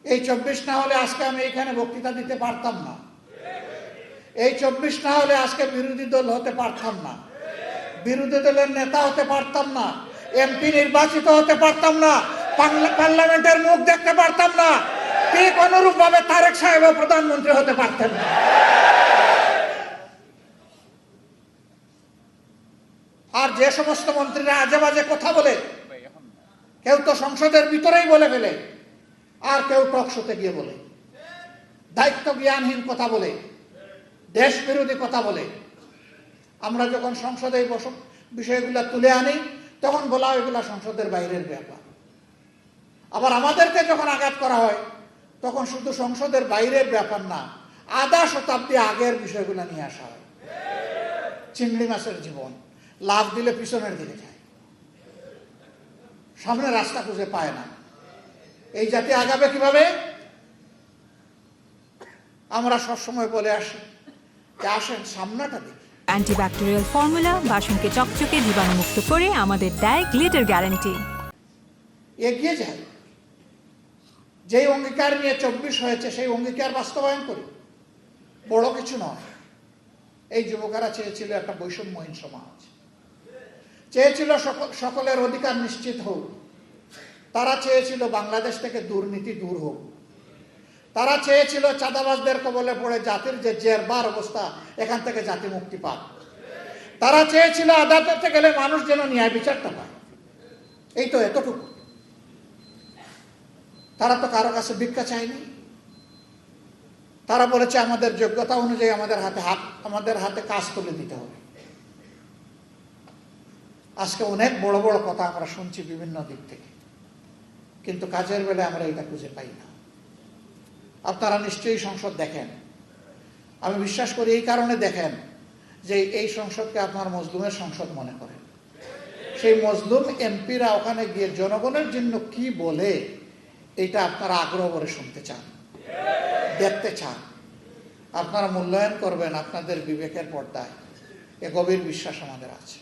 এই 24 না হলে আজকে আমি এখানে বক্তৃতা দিতে পারতাম না। এই 24 না হলে আজকে বিরোধী দল হতে পারতাম না, বিরোধী দলের নেতা হতে পারতাম না, এমপি নির্বাচিত হতে পারতাম না, পার্লামেন্টের মুখ দেখতে পারতাম না, ঠিক অনুরূপ ভাবে তারেক সাহেব প্রধানমন্ত্রী হতে পারতেন না। আর যে সমস্ত মন্ত্রীরা আজে বাজে কথা বলে, কেউ তো সংসদের ভিতরেই বলে ফেলে, আর কেউ টক শোতে গিয়ে বলে, দায়িত্ব জ্ঞানহীন কথা বলে, দেশ বিরোধী কথা বলে, আমরা যখন সংসদে এই বিষয়গুলো তুলে আনি তখন বলা হয় এগুলা সংসদের বাইরের ব্যাপার। আবার আমাদেরকে যখন আঘাত করা হয় তখন শুধু সংসদের বাইরের ব্যাপার না, আধা শতাব্দী আগের বিষয়গুলো নিয়ে আসা হয়। চিংড়ি মাছের জীবন, লাফ দিলে পিছনের দিকে যায়, সামনে রাস্তা খুঁজে পায় না। এই জাতি আগাবে কিভাবে? আমরা সবসময় বলে আসি যে আসেন সামনাটা দেখি। অ্যান্টিব্যাকটেরিয়াল ফর্মুলা বাসনকে চকচকে জীবাণুমুক্ত করে আমাদের দেয় গ্লিটার গ্যারান্টি। এগিয়ে যায়, যেই অঙ্গীকার নিয়ে 24 হয়েছে সেই অঙ্গীকার বাস্তবায়ন করি, বড় কিছু নয়। এই যুবকেরা চেয়েছিল একটা বৈষম্যহীন সমাজ, চেয়েছিল সকলের অধিকার নিশ্চিত হোক, তারা চেয়েছিল বাংলাদেশ থেকে দুর্নীতি দূর হোক, তারা চেয়েছিল চাঁদাবাজদের কবলে পড়ে জাতির যে জেরবার অবস্থা এখান থেকে জাতি মুক্তি পাক, তারা চেয়েছিল আদালতে গেলে মানুষ যেন ন্যায় বিচারটা পায়। এই তো এতটুকু। তারা তো কারো কাছে ভিক্ষা চায়নি, তারা বলেছে আমাদের যোগ্যতা অনুযায়ী আমাদের হাতে কাজ তুলে দিতে হবে। আজকে অনেক বড় বড় কথা আমরা শুনছি বিভিন্ন দিক থেকে, কিন্তু কাজের বেলায় আমরা এটা খুঁজে পাই না। আপনারা নিশ্চয়ই সংসদ দেখেন, আমি বিশ্বাস করি এই কারণে দেখেন যে এই সংসদকে আপনার মজলুমের সংসদ মনে করেন। সেই মজলুম এমপিরা ওখানে গিয়ে জনগণের জন্য কি বলে এটা আপনারা আগ্রহ করে শুনতে চান, দেখতে চান, আপনারা মূল্যায়ন করবেন আপনাদের বিবেকের পর্দায়। এ গভীর বিশ্বাস আমাদের আছে।